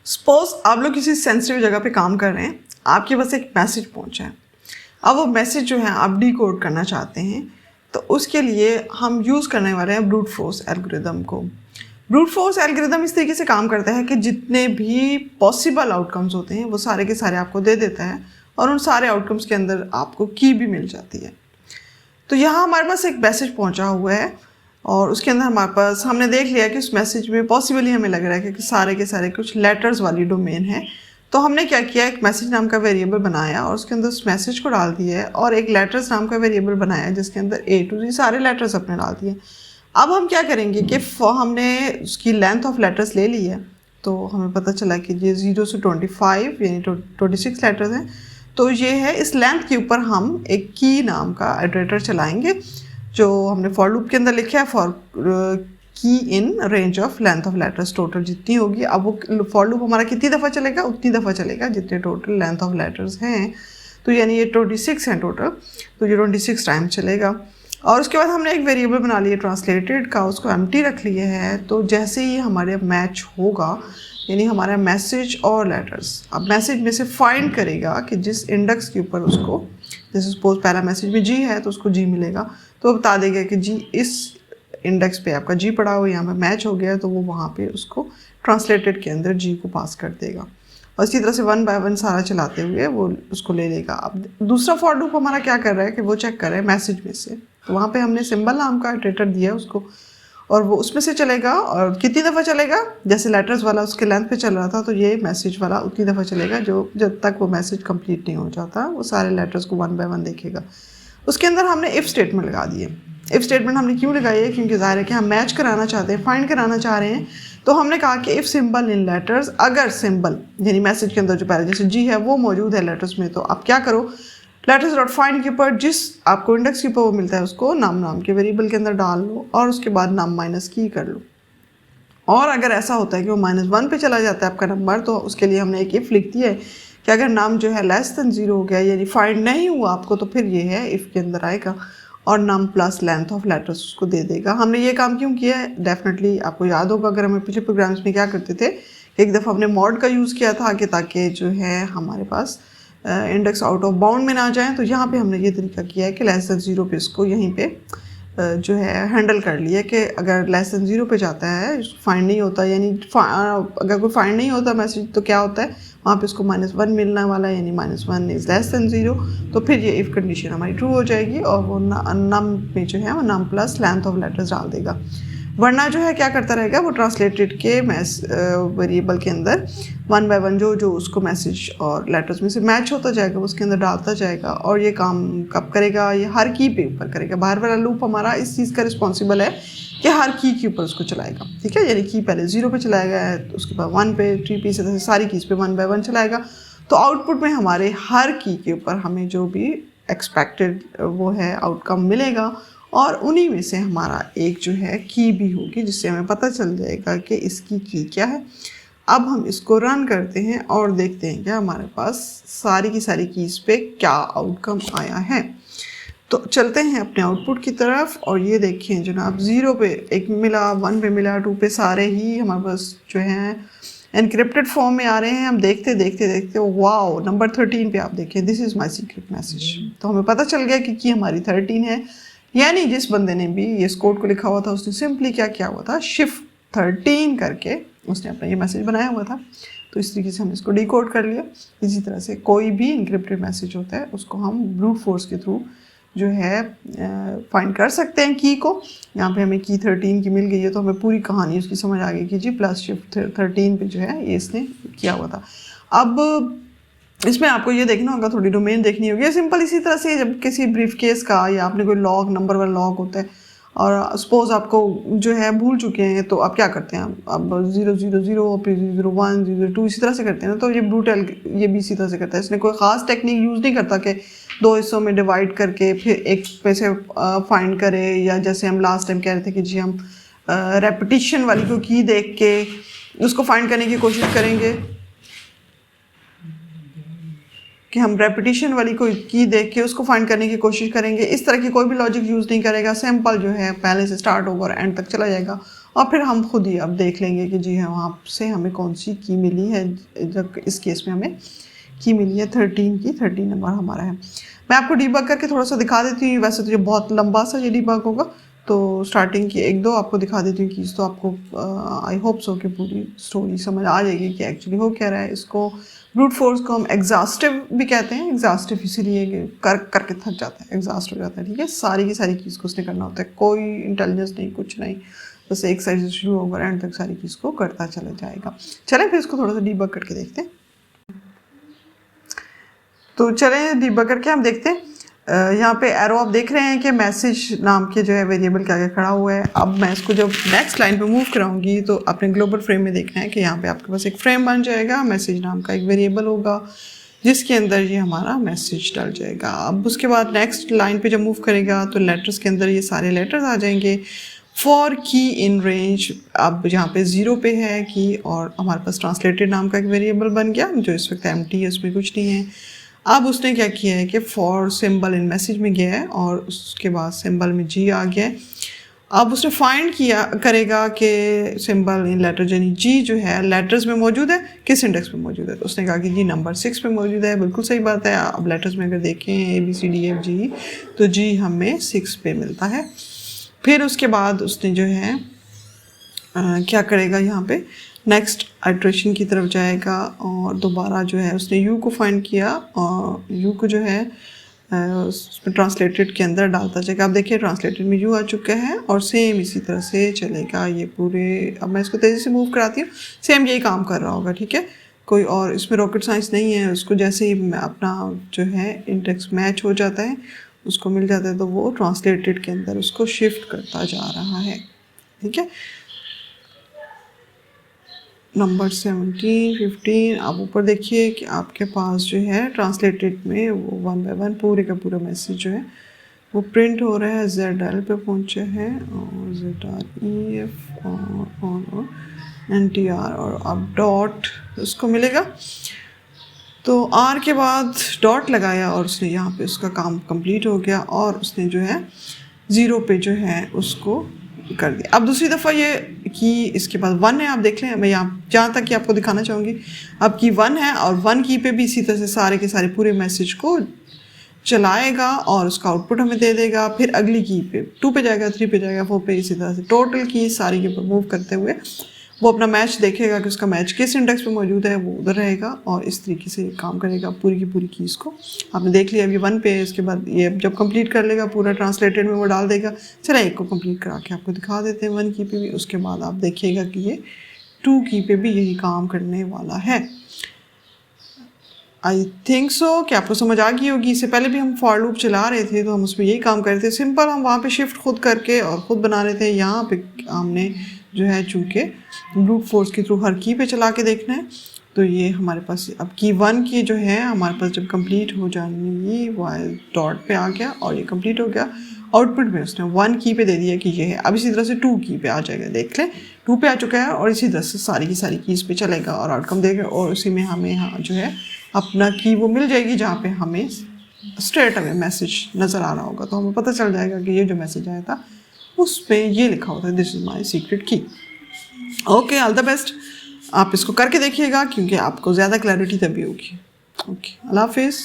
Suppose आप लोग किसी सेंसिटिव जगह पे काम कर रहे हैं, आपके पास एक मैसेज पहुंचा है। अब वो मैसेज जो है आप डिकोड करना चाहते हैं, तो उसके लिए हम यूज़ करने वाले हैं ब्रूट फोर्स एल्गोरिदम को। ब्रूट फोर्स एल्गोरिदम इस तरीके से काम करता है कि जितने भी पॉसिबल आउटकम्स होते हैं वो सारे के सारे आपको दे देता है और उन सारे आउटकम्स के अंदर आपको की भी मिल जाती है। तो यहाँ हमारे पास एक मैसेज पहुँचा हुआ है और उसके अंदर हमारे पास हमने देख लिया कि उस मैसेज में पॉसिबली हमें लग रहा है कि सारे के सारे कुछ लेटर्स वाली डोमेन है। तो हमने क्या किया, एक मैसेज नाम का वेरिएबल बनाया और उसके अंदर उस मैसेज को डाल दिया है और एक लेटर्स नाम का वेरिएबल बनाया जिसके अंदर A to Z सारे लेटर्स अपने डाल दिए। अब हम क्या करेंगे कि हमने उसकी लेंथ ऑफ लेटर्स ले ली है, तो हमें पता चला कि ये 0 से 25 यानी 26 लेटर्स हैं। तो ये है, इस लेंथ के ऊपर हम एक की नाम का इटरेटर चलाएंगे जो हमने फॉर लूप के अंदर लिखा है, फॉर की in range of length of letters total जितनी होगी। अब वो फॉर लूप हमारा कितनी दफ़ा चलेगा, उतनी दफ़ा चलेगा जितने टोटल लेंथ ऑफ लेटर्स हैं। तो यानी ये 26 हैं टोटल, तो ये 26 टाइम चलेगा। और उसके बाद हमने एक वेरिएबल बना लिया ट्रांसलेटेड का, उसको एम्प्टी रख लिया है। तो जैसे ही हमारे मैच होगा, यानी हमारा मैसेज और लेटर्स, अब मैसेज में से फाइंड करेगा कि जिस इंडेक्स के ऊपर उसको, जैसे सपोज पहला मैसेज में जी है तो उसको जी मिलेगा, तो बता देगा कि जी इस इंडेक्स पे आपका जी पड़ा हुआ, यहाँ पे मैच हो गया, तो वो वहाँ पे उसको ट्रांसलेटेड के अंदर जी को पास कर देगा। और इसी तरह से 1 बाय 1 सारा चलाते हुए वो उसको ले लेगा। अब दूसरा फॉर लूप हमारा क्या कर रहा है कि वो चेक कर रहा है मैसेज में से, तो वहाँ पे हमने सिंबल नाम का इटरेटर दिया है उसको, और वो उसमें से चलेगा। और कितनी दफ़ा चलेगा, जैसे लेटर्स वाला उसके लेंथ पे चल रहा था, तो ये मैसेज वाला उतनी दफ़ा चलेगा जो जब तक वो मैसेज कंप्लीट नहीं हो जाता, वो सारे लेटर्स को 1 बाय 1 देखेगा। उसके अंदर हमने इफ़ स्टेटमेंट लगा दिए। इफ़ स्टेटमेंट हमने क्यों लगाई है, क्योंकि ज़ाहिर है कि हम मैच कराना चाहते हैं, फाइंड कराना चाह रहे हैं। तो हमने कहा कि इफ़ सिंबल इन लेटर्स, अगर सिंबल यानी मैसेज के अंदर जो पहले जैसे जी है वो मौजूद है लेटर्स में, तो आप क्या करो, लेटर्स डॉट फाइंड के ऊपर जिस आपको इंडेक्स के ऊपर वो मिलता है उसको नाम के वेरिएबल के अंदर डाल लो और उसके बाद नाम माइनस की कर लो। और अगर ऐसा होता है कि वो -1 पे चला जाता है आपका नंबर, तो उसके लिए हमने एक इफ़ लिख दिया है कि अगर नाम जो है लेस देन 0 हो गया यानी फाइंड नहीं हुआ आपको, तो फिर ये है इफ़ के अंदर आएगा और num plus length of letters उसको दे देगा। हमने ये काम क्यों किया है, डेफिनेटली आपको याद होगा, अगर हमें पिछले प्रोग्राम्स में क्या करते थे, एक दफ़ा हमने मॉड का यूज़ किया था कि ताकि जो है हमारे पास इंडेक्स आउट ऑफ बाउंड में ना जाए। तो यहाँ पे हमने ये तरीका किया है कि लेस देन 0 पे इसको यहीं पे जो है हैंडल कर लिया कि अगर लेस देन 0 पे जाता है, फाइंड नहीं होता, यानी अगर कोई फाइंड नहीं होता मैसेज, तो क्या होता है वहाँ पे इसको -1 मिलने वाला है, यानी -1 इज़ लेस देन 0। तो फिर ये इफ़ कंडीशन हमारी ट्रू हो जाएगी और वो नम में जो है वो num plus length of letters डाल देगा। वरना जो है क्या करता रहेगा, वो ट्रांसलेटेड के वेरिएबल के अंदर 1 बाय 1 जो उसको मैसेज और लेटर्स में से मैच होता जाएगा वो उसके अंदर डालता जाएगा। और ये काम कब करेगा, ये हर की पे ऊपर करेगा। बाहर वाला लूप हमारा इस चीज़ का रिस्पॉन्सिबल है कि हर की के ऊपर उसको चलाएगा, ठीक है। यानी की पहले 0 पे चलाएगा, तो उसके बाद 1 पे, 3 पे, से सारी कीज़ पे 1 बाय 1 चलाएगा। तो आउटपुट में हमारे हर की के ऊपर हमें जो भी एक्सपेक्टेड वो है आउटकम मिलेगा और उन्हीं में से हमारा एक जो है की भी होगी, जिससे हमें पता चल जाएगा कि इसकी की क्या है। अब हम इसको रन करते हैं और देखते हैं कि हमारे पास सारी की सारी कीज़ पे क्या आउटकम आया है। तो चलते हैं अपने आउटपुट की तरफ और ये देखें जनाब, 0 पे एक मिला, 1 पे मिला, 2 पे सारे ही हमारे पास जो हैं एनक्रिप्टेड फॉर्म में आ रहे हैं। हम देखते देखते वाओ, नंबर 13 पे आप देखें, this is my secret message. तो हमें पता चल गया कि हमारी 13 है, यानी जिस बंदे ने भी इस कोड को लिखा हुआ था उसने सिंपली क्या किया हुआ था, शिफ्ट 13 करके उसने अपना ये मैसेज बनाया हुआ था। तो इस तरीके से हमने इसको डिकोड कर लिया। इसी तरह से कोई भी इनक्रिप्टेड मैसेज होता है उसको हम ब्रूट फोर्स के थ्रू जो है फाइंड कर सकते हैं की को। यहाँ पे हमें की 13 की मिल गई है, तो हमें पूरी कहानी उसकी समझ आ गई कि जी प्लस शिफ्ट 13 पे जो है ये इसने किया हुआ था। अब इसमें आपको ये देखना होगा, थोड़ी डोमेन देखनी होगी। सिंपल इसी तरह से जब किसी ब्रीफ केस का या आपने कोई लॉग, नंबर वाला लॉग होता है और सपोज आपको जो है भूल चुके हैं, तो आप क्या करते हैं, अब 000 फिर 001 002 इसी तरह से करते हैं ना। तो ये ब्रूटल ये भी इसी तरह से करता है। इसने कोई ख़ास टेक्निक यूज़ नहीं करता कि 2 हिस्सों में डिवाइड करके फिर एक पे से फाइंड करे, या जैसे हम लास्ट टाइम कह रहे थे कि जी हम रेपिटिशन वाली को की देख के उसको फाइंड करने की कोशिश करेंगे, कि हम रेपिटिशन वाली कोई की देख के उसको फाइंड करने की कोशिश करेंगे। इस तरह की कोई भी लॉजिक यूज़ नहीं करेगा। सिंपल जो है पहले से स्टार्ट होगा और एंड तक चला जाएगा और फिर हम खुद ही अब देख लेंगे कि जी है वहाँ से हमें कौन सी की मिली है। जब इस केस में हमें की मिली है 13 की, 13 नंबर हमारा है। मैं आपको डीबग करके थोड़ा सा दिखा देती हूँ। वैसे तो ये बहुत लंबा सा ये डीबग होगा, तो स्टार्टिंग की 1-2 आपको दिखा देती हूँ कीज़, तो आपको आई होप सो कि पूरी स्टोरी समझ आ जाएगी कि एक्चुअली हो क्या रहा है। इसको ब्रूट फोर्स को हम एग्जॉस्टिव भी कहते हैं। एग्जॉस्टिव इसीलिए करके थक जाता है, एग्जॉस्ट हो जाता है, ठीक है। सारी की सारी चीज़ को उसने करना होता है, कोई इंटेलिजेंस नहीं, कुछ नहीं, बस एक साइड से शुरू होगा एंड तक सारी चीज़ को करता चला जाएगा। चलें फिर इसको थोड़ा सा डीबग करके देखते हैं। तो चलें डीबग करके हम देखते हैं। यहाँ पे एरो आप देख रहे हैं कि मैसेज नाम के जो है वेरिएबल के आगे खड़ा हुआ है। अब मैं इसको जब नेक्स्ट लाइन पे मूव कराऊंगी तो अपने ग्लोबल फ्रेम में देखना है कि यहाँ पे आपके पास एक फ्रेम बन जाएगा, मैसेज नाम का एक वेरिएबल होगा जिसके अंदर ये हमारा मैसेज डल जाएगा। अब उसके बाद नेक्स्ट लाइन पे जब मूव करेगा तो लेटर्स के अंदर ये सारे लेटर्स आ जाएंगे। फॉर की इन रेंज, अब यहाँ पे 0 पे है की, और हमारे पास ट्रांसलेटेड नाम का एक वेरिएबल बन गया जो इस वक्त एम्प्टी है, उसमें कुछ नहीं है। अब उसने क्या किया है कि फॉर सिंबल इन मैसेज में गया है और उसके बाद सिंबल में जी आ गया है। अब उसने फाइंड किया करेगा कि सिंबल इन लेटर यानी जी जो है लेटर्स में मौजूद है, किस इंडेक्स में मौजूद है। तो उसने कहा कि जी नंबर 6 पे मौजूद है। बिल्कुल सही बात है। अब लेटर्स में अगर देखें ABCDEFG तो जी हमें 6 पे मिलता है। फिर उसके बाद उसने जो है क्या करेगा, यहाँ पे नेक्स्ट आइट्रेशन की तरफ जाएगा और दोबारा जो है उसने यू को फाइंड किया और यू को जो है उसमें ट्रांसलेटेड के अंदर डालता जाएगा। आप देखिए ट्रांसलेटेड में यू आ चुका है और सेम इसी तरह से चलेगा ये पूरे। अब मैं इसको तेज़ी से मूव कराती हूँ, सेम यही काम कर रहा होगा, ठीक है। कोई और इसमें रॉकेट साइंस नहीं है। उसको जैसे ही अपना जो है इंडेक्स मैच हो जाता है, उसको मिल जाता है, तो वो ट्रांसलेटेड के अंदर उसको शिफ्ट करता जा रहा है, ठीक है। नंबर 17, 15। अब ऊपर देखिए कि आपके पास जो है ट्रांसलेटेड में वो 1 बाय 1 पूरे का पूरा मैसेज जो है वो प्रिंट हो रहा है। ZL पे पहुंचे हैं और ZREF और NTR और अब डॉट उसको मिलेगा। तो R के बाद डॉट लगाया और उसने यहाँ पे उसका काम कंप्लीट हो गया और उसने जो है 0 पे जो है उसको कर दिया। अब दूसरी दफ़ा ये की इसके बाद 1 है। आप देख लें, मैं यहाँ जहाँ तक कि आपको दिखाना चाहूँगी, अब की 1 है और 1 की पे भी इसी तरह से सारे के सारे पूरे मैसेज को चलाएगा और उसका आउटपुट हमें दे देगा। फिर अगली की पे 2 पे जाएगा, 3 पे जाएगा, 4 पे, इसी तरह से टोटल की सारी के मूव करते हुए वो अपना मैच देखेगा कि उसका मैच किस इंडेक्स पे मौजूद है, वो उधर रहेगा और इस तरीके से काम करेगा पूरी की पूरी कीज़ को। आपने देख लिया अभी 1 पे है, इसके बाद ये जब कंप्लीट कर लेगा पूरा ट्रांसलेटेड में वो डाल देगा। चलिए एक को कंप्लीट करा के आपको दिखा देते हैं 1 की पे भी। उसके बाद आप देखिएगा कि ये 2 की पे भी यही काम करने वाला है। आई थिंक सो कि आपको समझ आ गई होगी। इससे पहले भी हम फॉर लूप चला रहे थे तो हम उसमें यही काम कर रहे थे। सिंपल हम वहाँ पे शिफ्ट खुद करके और ख़ुद बना रहे थे। यहाँ पे हमने जो है चूँकि ब्रूट फोर्स के थ्रू हर की पे चला के देखना है, तो ये हमारे पास अब की 1 की जो है हमारे पास जब कंप्लीट हो जानी वाइल डॉट पे आ गया और ये कंप्लीट हो गया। आउटपुट में उसने 1 की पे दे दिया कि ये है। अब इसी तरह से 2 की पे आ जाएगा, देख लें 2 पे आ चुका है और इसी तरह से सारी की सारी कीज़ पे चलेगा और आउटकम देगा और उसी में हमें यहाँ जो है अपना की वो मिल जाएगी जहाँ पे हमें स्ट्रेट अवे मैसेज नज़र आ रहा होगा। तो हमें पता चल जाएगा कि ये जो मैसेज आया था उस पर ये लिखा होता है दिस इज़ माई सीक्रेट की। Okay, all the best. आप इसको करके देखिएगा क्योंकि आपको ज़्यादा क्लैरिटी तभी होगी। ओके, अल्लाह हाफिज़।